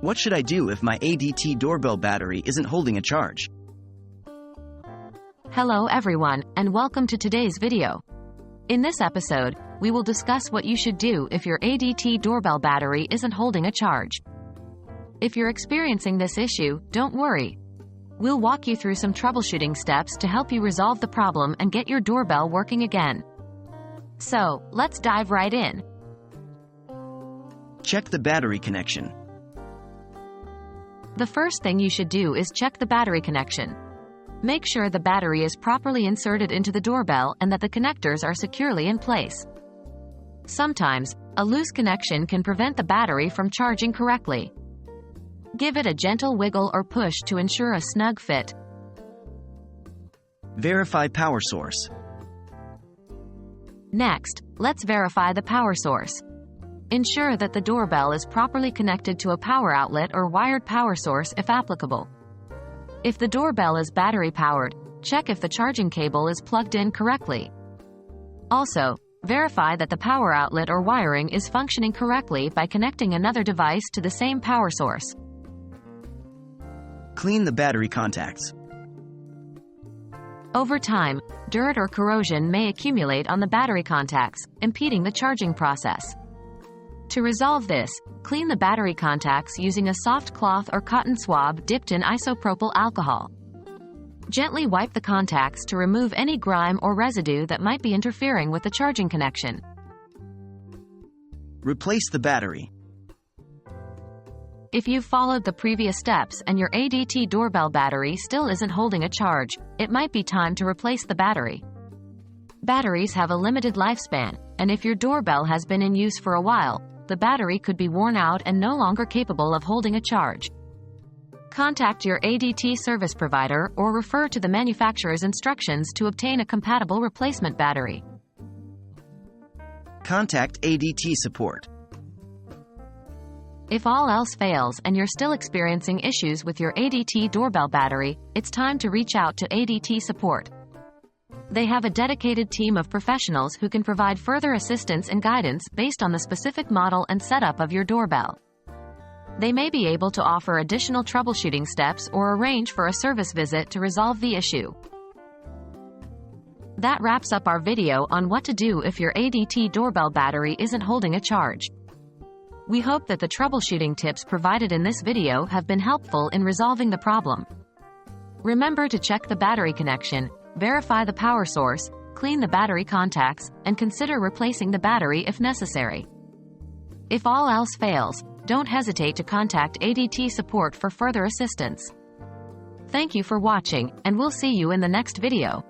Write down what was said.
What should I do if my ADT Doorbell battery isn't holding a charge? Hello everyone, and welcome to today's video. In this episode, we will discuss what you should do if your ADT Doorbell battery isn't holding a charge. If you're experiencing this issue, don't worry. We'll walk you through some troubleshooting steps to help you resolve the problem and get your doorbell working again. So, let's dive right in. Check the battery connection. The first thing you should do is check the battery connection. Make sure the battery is properly inserted into the doorbell and that the connectors are securely in place. Sometimes, a loose connection can prevent the battery from charging correctly. Give it a gentle wiggle or push to ensure a snug fit. Verify power source. Next, let's verify the power source. Ensure that the doorbell is properly connected to a power outlet or wired power source if applicable. If the doorbell is battery-powered, check if the charging cable is plugged in correctly. Also, verify that the power outlet or wiring is functioning correctly by connecting another device to the same power source. Clean the battery contacts. Over time, dirt or corrosion may accumulate on the battery contacts, impeding the charging process. To resolve this, clean the battery contacts using a soft cloth or cotton swab dipped in isopropyl alcohol. Gently wipe the contacts to remove any grime or residue that might be interfering with the charging connection. Replace the battery. If you've followed the previous steps and your ADT doorbell battery still isn't holding a charge, it might be time to replace the battery. Batteries have a limited lifespan, and if your doorbell has been in use for a while, the battery could be worn out and no longer capable of holding a charge. Contact your ADT service provider or refer to the manufacturer's instructions to obtain a compatible replacement battery. Contact ADT Support. If all else fails and you're still experiencing issues with your ADT doorbell battery, it's time to reach out to ADT Support. They have a dedicated team of professionals who can provide further assistance and guidance based on the specific model and setup of your doorbell. They may be able to offer additional troubleshooting steps or arrange for a service visit to resolve the issue. That wraps up our video on what to do if your ADT doorbell battery isn't holding a charge. We hope that the troubleshooting tips provided in this video have been helpful in resolving the problem. Remember to check the battery connection, verify the power source, clean the battery contacts, and consider replacing the battery if necessary. If all else fails, don't hesitate to contact ADT Support for further assistance. Thank you for watching, and we'll see you in the next video.